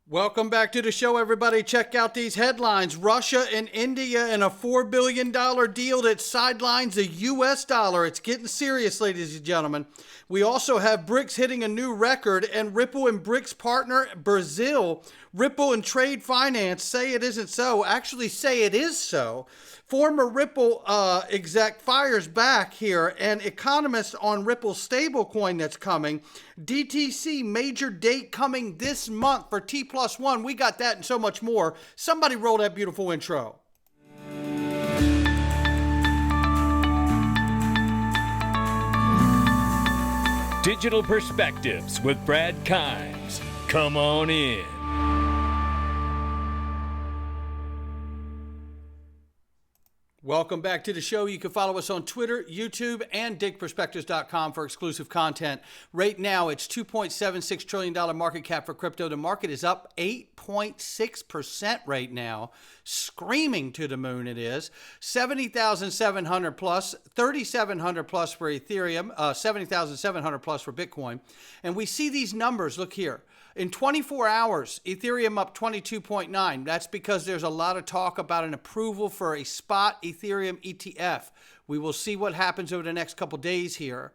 Welcome back to the show, everybody. Check out these headlines. Russia and India in a $4 billion deal that sidelines the U.S. dollar. It's getting serious, ladies and gentlemen. We also have BRICS hitting a new record, and Ripple and BRICS partner Brazil. Ripple and Trade Finance say it isn't so. Actually say it is so. Former Ripple exec fires back here, and economists on Ripple's stablecoin that's coming. DTCC major date coming this month for T+1. We got that and so much more. Somebody roll that beautiful intro. Digital Perspectives with Brad Kimes. Come on in. Welcome back to the show. You can follow us on Twitter, YouTube, and digperspectives.com for exclusive content. Right now, it's $2.76 trillion market cap for crypto. The market is up 8.6% right now. Screaming to the moon it is. 70,700 plus, 3,700 plus for Ethereum, 70,700 plus for Bitcoin. And we see these numbers. Look here. In 24 hours, Ethereum up 22.9. That's because there's a lot of talk about an approval for a spot Ethereum ETF. We will see what happens over the next couple days here.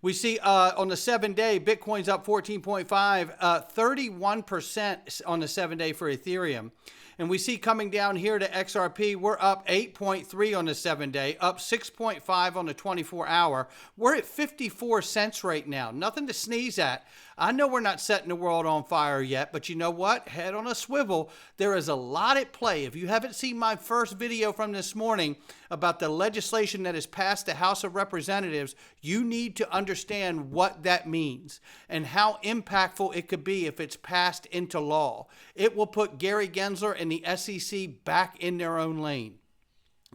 We see on the 7-day, Bitcoin's up 14.5, 31% on the 7-day for Ethereum. And we see coming down here to XRP, we're up 8.3 on the 7-day, up 6.5 on the 24-hour. We're at 54 cents right now. Nothing to sneeze at. I know we're not setting the world on fire yet, but you know what? Head on a swivel. There is a lot at play. If you haven't seen my first video from this morning about the legislation that has passed the House of Representatives, you need to understand what that means and how impactful it could be if it's passed into law. It will put Gary Gensler and the SEC back in their own lane.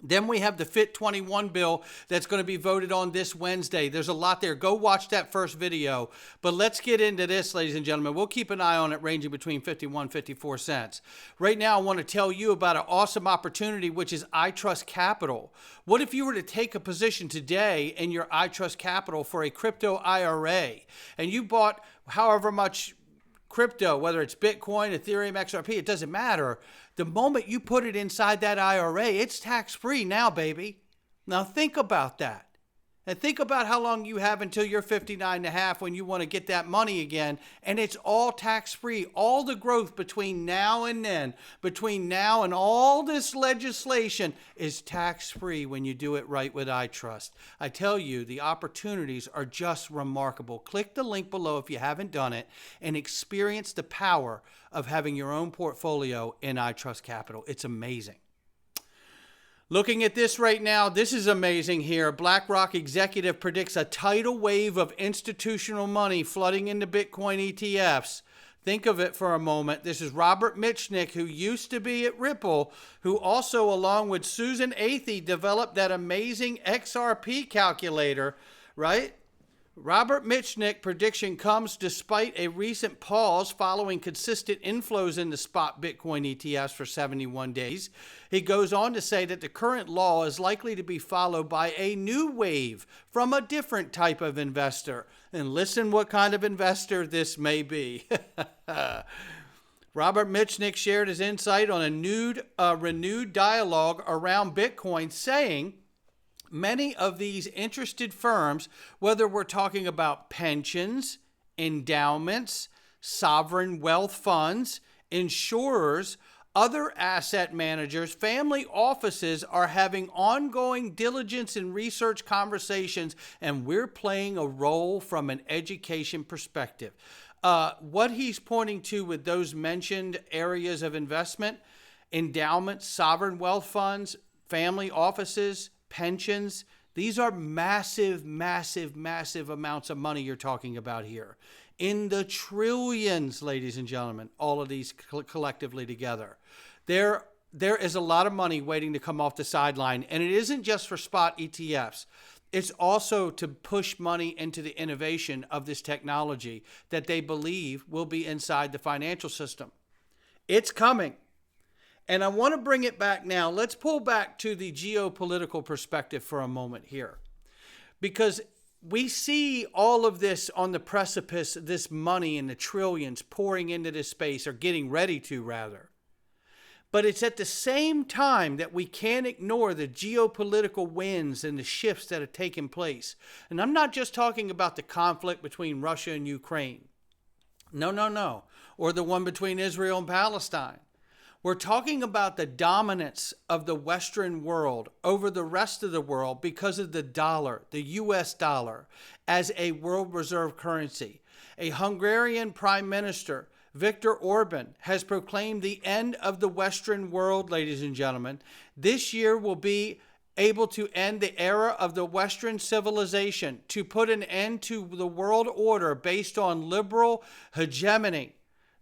Then we have the FIT 21 bill that's going to be voted on this Wednesday. There's a lot there. Go watch that first video. But let's get into this, ladies and gentlemen. We'll keep an eye on it ranging between 51 and 54 cents. Right now, I want to tell you about an awesome opportunity, which is iTrust Capital. What if you were to take a position today in your iTrust Capital for a crypto IRA, and you bought however much crypto, whether it's Bitcoin, Ethereum, XRP, it doesn't matter. The moment you put it inside that IRA, it's tax-free now, baby. Now think about that. And think about how long you have until you're 59 and a half when you want to get that money again. And it's all tax-free. All the growth between now and then, between now and all this legislation is tax-free when you do it right with iTrust. I tell you, the opportunities are just remarkable. Click the link below if you haven't done it and experience the power of having your own portfolio in iTrust Capital. It's amazing. Looking at this right now, this is amazing here. BlackRock executive predicts a tidal wave of institutional money flooding into Bitcoin ETFs. Think of it for a moment. This is Robert Mitchnick, who used to be at Ripple, who also, along with Susan Athey, developed that amazing XRP calculator, right? Robert Mitchnick prediction comes despite a recent pause following consistent inflows in the spot Bitcoin ETFs for 71 days. He goes on to say that the current law is likely to be followed by a new wave from a different type of investor. And listen what kind of investor this may be. Robert Mitchnick shared his insight on a renewed dialogue around Bitcoin, saying, many of these interested firms, whether we're talking about pensions, endowments, sovereign wealth funds, insurers, other asset managers, family offices, are having ongoing diligence and research conversations, and we're playing a role from an education perspective. What he's pointing to with those mentioned areas of investment, endowments, sovereign wealth funds, family offices, pensions, these are massive, massive, massive amounts of money you're talking about here. In the trillions, ladies and gentlemen, all of these collectively together. There is a lot of money waiting to come off the sideline, and it isn't just for spot ETFs. It's also to push money into the innovation of this technology that they believe will be inside the financial system. It's coming. And I want to bring it back now. Let's pull back to the geopolitical perspective for a moment here. Because we see all of this on the precipice, this money and the trillions pouring into this space, or getting ready to rather. But it's at the same time that we can't ignore the geopolitical winds and the shifts that have taken place. And I'm not just talking about the conflict between Russia and Ukraine. No. Or the one between Israel and Palestine. We're talking about the dominance of the Western world over the rest of the world because of the dollar, the US dollar, as a world reserve currency. A Hungarian prime minister, Viktor Orban, has proclaimed the end of the Western world, ladies and gentlemen. This year will be able to end the era of the Western civilization, to put an end to the world order based on liberal hegemony.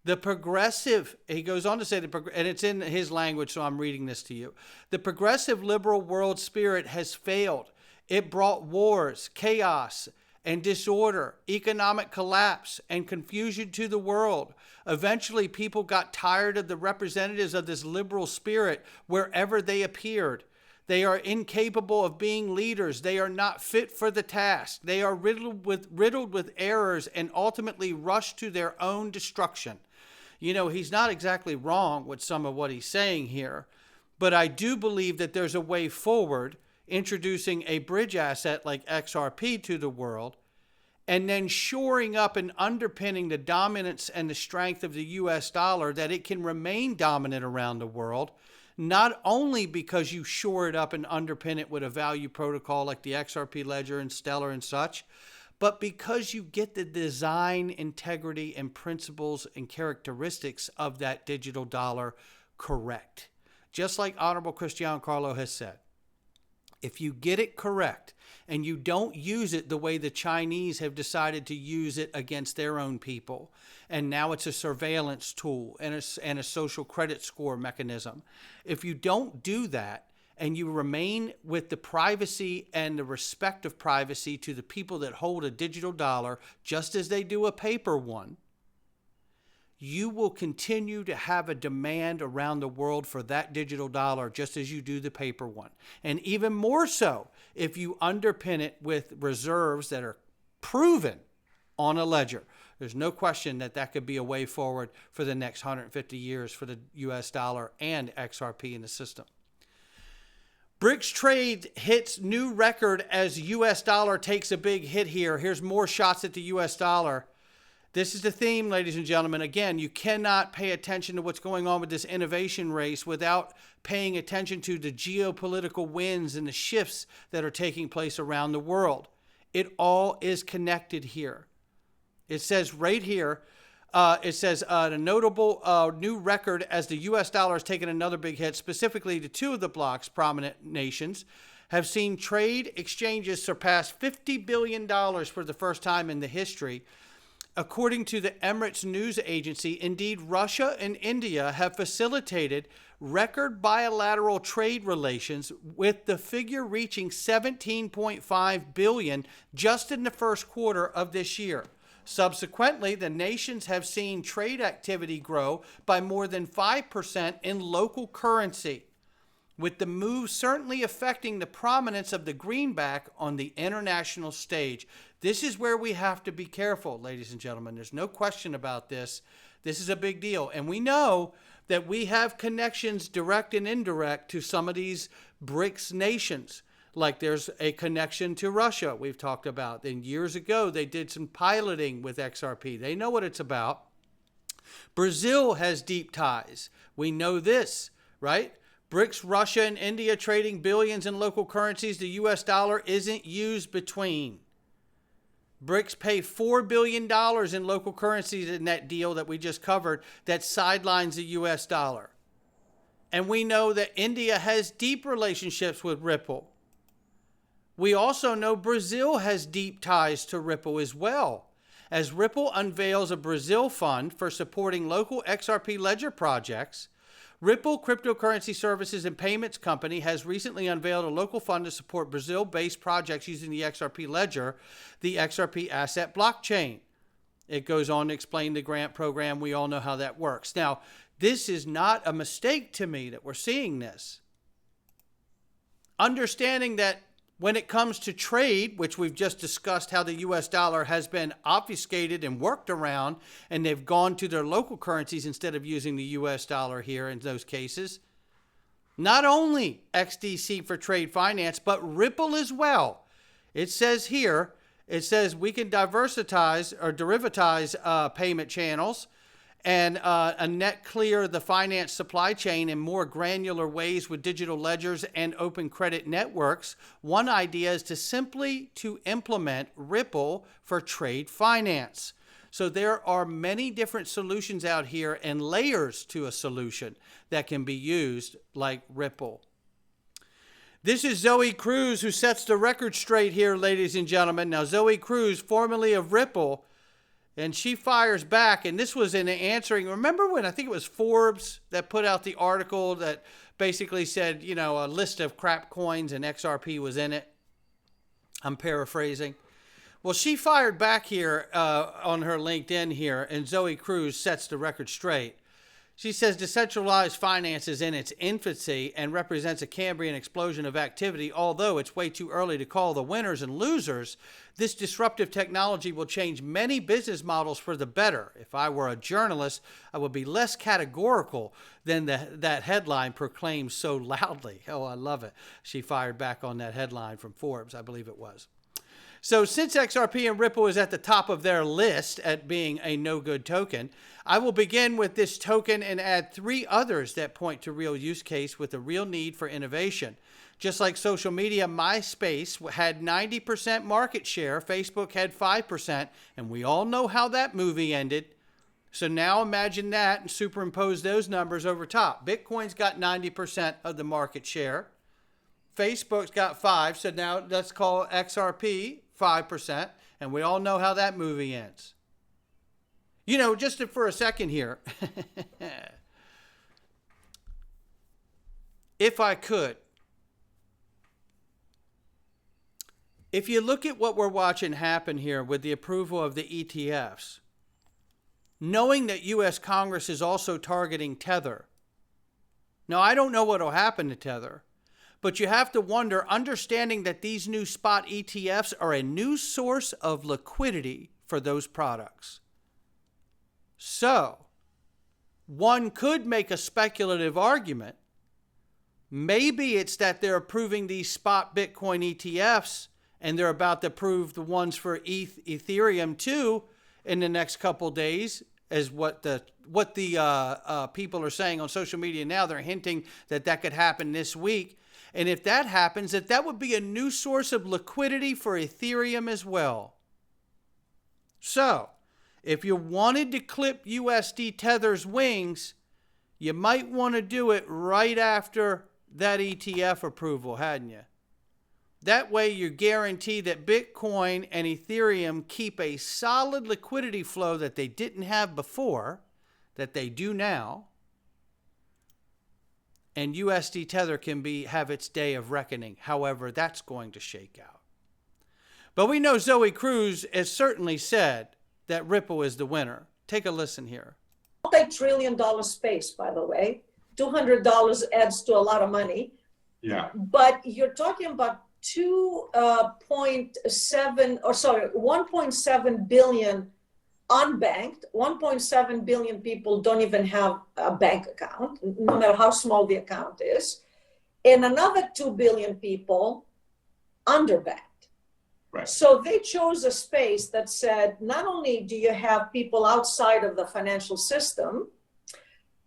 The progressive, he goes on to say, and it's in his language, so I'm reading this to you. The progressive liberal world spirit has failed. It brought wars, chaos, and disorder, economic collapse, and confusion to the world. Eventually, people got tired of the representatives of this liberal spirit wherever they appeared. They are incapable of being leaders. They are not fit for the task. They are riddled with errors and ultimately rush to their own destruction. You know, he's not exactly wrong with some of what he's saying here, but I do believe that there's a way forward, introducing a bridge asset like XRP to the world, and then shoring up and underpinning the dominance and the strength of the US dollar, that it can remain dominant around the world, not only because you shore it up and underpin it with a value protocol like the XRP Ledger and Stellar and such, but because you get the design, integrity, and principles and characteristics of that digital dollar correct. Just like Honorable Cristiano Carlo has said, if you get it correct and you don't use it the way the Chinese have decided to use it against their own people, and now it's a surveillance tool and a social credit score mechanism. If you don't do that and you remain with the privacy and the respect of privacy to the people that hold a digital dollar, just as they do a paper one, you will continue to have a demand around the world for that digital dollar, just as you do the paper one. And even more so if you underpin it with reserves that are proven on a ledger. There's no question that that could be a way forward for the next 150 years for the US dollar and XRP in the system. BRICS trade hits new record as US dollar takes a big hit here. Here's more shots at the US dollar. This is the theme, ladies and gentlemen. Again, you cannot pay attention to what's going on with this innovation race without paying attention to the geopolitical winds and the shifts that are taking place around the world. It all is connected here. It says right here, a notable new record as the U.S. dollar has taken another big hit, specifically the two of the bloc's prominent nations have seen trade exchanges surpass $50 billion for the first time in the history. According to the Emirates news agency, indeed, Russia and India have facilitated record bilateral trade relations, with the figure reaching $17.5 billion just in the first quarter of this year. Subsequently, the nations have seen trade activity grow by more than 5% in local currency, with the move certainly affecting the prominence of the greenback on the international stage. This is where we have to be careful, ladies and gentlemen. There's no question about this. This is a big deal. And we know that we have connections, direct and indirect, to some of these BRICS nations. Like there's a connection to Russia we've talked about. And years ago, they did some piloting with XRP. They know what it's about. Brazil has deep ties. We know this, right? BRICS, Russia, and India trading billions in local currencies. The US dollar isn't used between. BRICS pay $4 billion in local currencies in that deal that we just covered that sidelines the US dollar. And we know that India has deep relationships with Ripple. We also know Brazil has deep ties to Ripple as well, as Ripple unveils a Brazil fund for supporting local XRP Ledger projects. Ripple Cryptocurrency Services and Payments Company has recently unveiled a local fund to support Brazil-based projects using the XRP Ledger, the XRP asset blockchain. It goes on to explain the grant program. We all know how that works. Now, this is not a mistake to me that we're seeing this. Understanding that When it comes to trade, which we've just discussed how the US dollar has been obfuscated and worked around, and they've gone to their local currencies instead of using the US dollar here in those cases. Not only XDC for trade finance, but Ripple as well. It says here, it says we can derivatize payment channels and a net clear the finance supply chain in more granular ways with digital ledgers and open credit networks. One idea is to simply implement Ripple for trade finance. So there are many different solutions out here and layers to a solution that can be used like Ripple. This is Zoe Cruz who sets the record straight here, ladies and gentlemen. Now, Zoe Cruz, formerly of Ripple, and she fires back. And this was in answering, remember when I think it was Forbes that put out the article that basically said, you know, a list of crap coins and XRP was in it? I'm paraphrasing. Well, she fired back here on her LinkedIn here, and Zoe Cruz sets the record straight. She says decentralized finance is in its infancy and represents a Cambrian explosion of activity. Although it's way too early to call the winners and losers, this disruptive technology will change many business models for the better. If I were a journalist, I would be less categorical than that headline proclaims so loudly. Oh, I love it. She fired back on that headline from Forbes, I believe it was. So since XRP and Ripple is at the top of their list at being a no-good token, I will begin with this token and add 3 others that point to real use case with a real need for innovation. Just like social media, MySpace had 90% market share, Facebook had 5%, and we all know how that movie ended. So now imagine that and superimpose those numbers over top. Bitcoin's got 90% of the market share. Facebook's got 5%, so now let's call XRP 5%, and we all know how that movie ends. You know, just for a second here, if I could, if you look at what we're watching happen here with the approval of the ETFs, knowing that U.S. Congress is also targeting Tether. Now, I don't know what will happen to Tether, but you have to wonder, understanding that these new spot ETFs are a new source of liquidity for those products. So, one could make a speculative argument. Maybe it's that they're approving these spot Bitcoin ETFs and they're about to approve the ones for Ethereum too in the next couple days, as what the people are saying on social media now. They're hinting that that could happen this week. And if that happens, that would be a new source of liquidity for Ethereum as well. So, if you wanted to clip USD Tether's wings, you might want to do it right after that ETF approval, hadn't you? That way you guarantee that Bitcoin and Ethereum keep a solid liquidity flow that they didn't have before, that they do now. And USD Tether can have its day of reckoning, however that's going to shake out. But we know Zoe Cruz has certainly said that Ripple is the winner. Take a listen here. Multi-trillion-dollar space, by the way. $200 adds to a lot of money. Yeah. But you're talking about 1.7 billion unbanked. 1.7 billion people don't even have a bank account, no matter how small the account is. And another 2 billion people underbanked. Right. So they chose a space that said, not only do you have people outside of the financial system,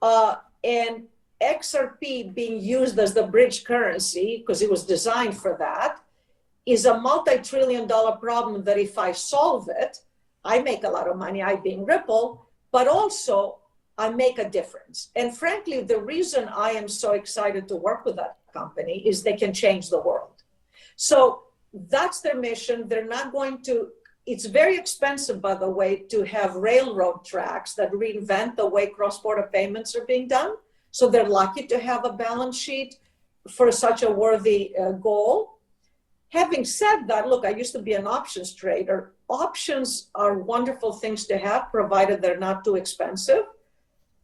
and XRP being used as the bridge currency, because it was designed for that, is a multi-trillion-dollar problem that if I solve it, I make a lot of money, I being Ripple, but also I make a difference. And frankly, the reason I am so excited to work with that company is they can change the world. So that's their mission. They're not going to, it's very expensive, by the way, to have railroad tracks that reinvent the way cross-border payments are being done. So they're lucky to have a balance sheet for such a worthy goal. Having said that, look, I used to be an options trader. Options are wonderful things to have, provided they're not too expensive.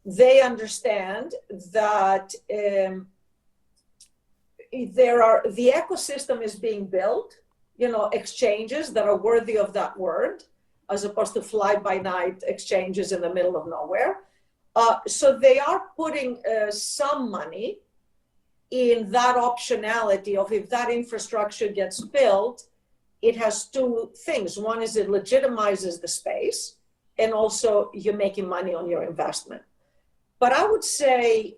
They understand that the ecosystem is being built, exchanges that are worthy of that word, as opposed to fly-by-night exchanges in the middle of nowhere. So they are putting some money in that optionality of, if that infrastructure gets built, it has two things. One is it legitimizes the space, and also you're making money on your investment. But I would say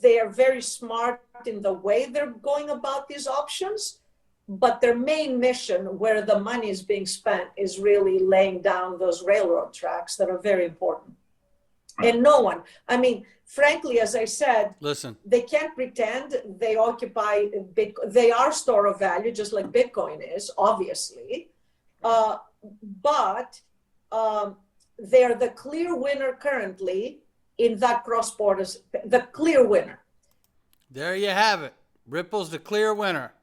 they're very smart in the way they're going about these options, but their main mission, where the money is being spent, is really laying down those railroad tracks that are very important. And no one, frankly, as I said, listen, they can't pretend they occupy Bitcoin. They are store of value, just like Bitcoin is, obviously. But they're the clear winner currently in that cross-border, the clear winner. There you have it. Ripple's the clear winner.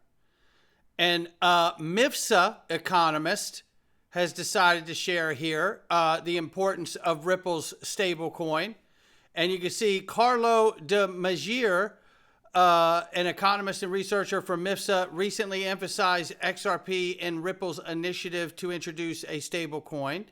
And MIFSA economist has decided to share here the importance of Ripple's stablecoin. And you can see Carlo de Magier, an economist and researcher from MIFSA, recently emphasized XRP and Ripple's initiative to introduce a stablecoin.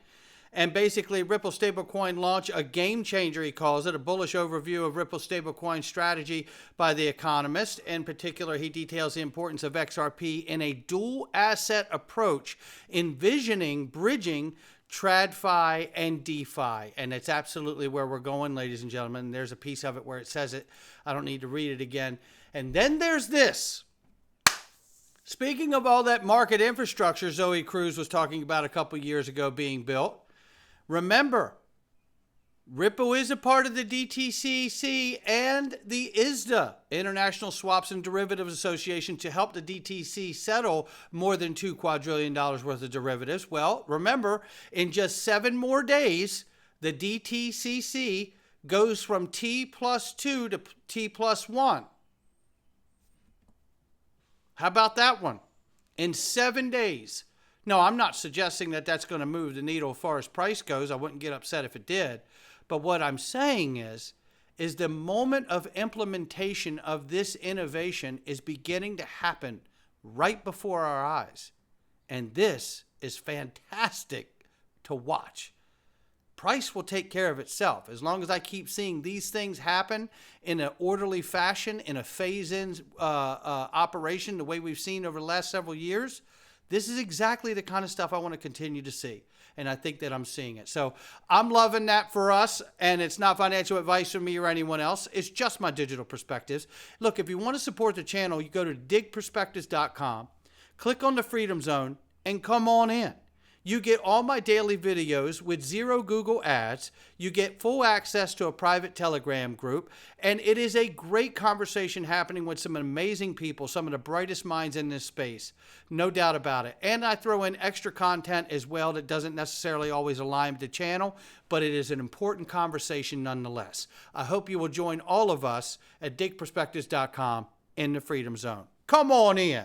And basically, Ripple stablecoin launch, a game changer, he calls it, a bullish overview of Ripple stablecoin strategy by The Economist. In particular, he details the importance of XRP in a dual asset approach, envisioning bridging TradFi and DeFi. And it's absolutely where we're going, ladies and gentlemen. There's a piece of it where it says it. I don't need to read it again. And then there's this. Speaking of all that market infrastructure Zoe Cruz was talking about a couple years ago being built, remember, Ripple is a part of the DTCC and the ISDA, International Swaps and Derivatives Association, to help the DTC settle more than $2 quadrillion worth of derivatives. Well, remember, in just 7 more days, the DTCC goes from T+2 to T+1. How about that one? In 7 days. No, I'm not suggesting that that's going to move the needle as far as price goes. I wouldn't get upset if it did. But what I'm saying is the moment of implementation of this innovation is beginning to happen right before our eyes. And this is fantastic to watch. Price will take care of itself. As long as I keep seeing these things happen in an orderly fashion, in a phase-in operation, the way we've seen over the last several years, this is exactly the kind of stuff I want to continue to see. And I think that I'm seeing it. So I'm loving that for us. And it's not financial advice from me or anyone else. It's just my digital perspectives. Look, if you want to support the channel, you go to digperspectives.com, click on the Freedom Zone, and come on in. You get all my daily videos with 0 Google ads. You get full access to a private Telegram group. And it is a great conversation happening with some amazing people, some of the brightest minds in this space. No doubt about it. And I throw in extra content as well that doesn't necessarily always align with the channel, but it is an important conversation nonetheless. I hope you will join all of us at digperspectives.com in the Freedom Zone. Come on in.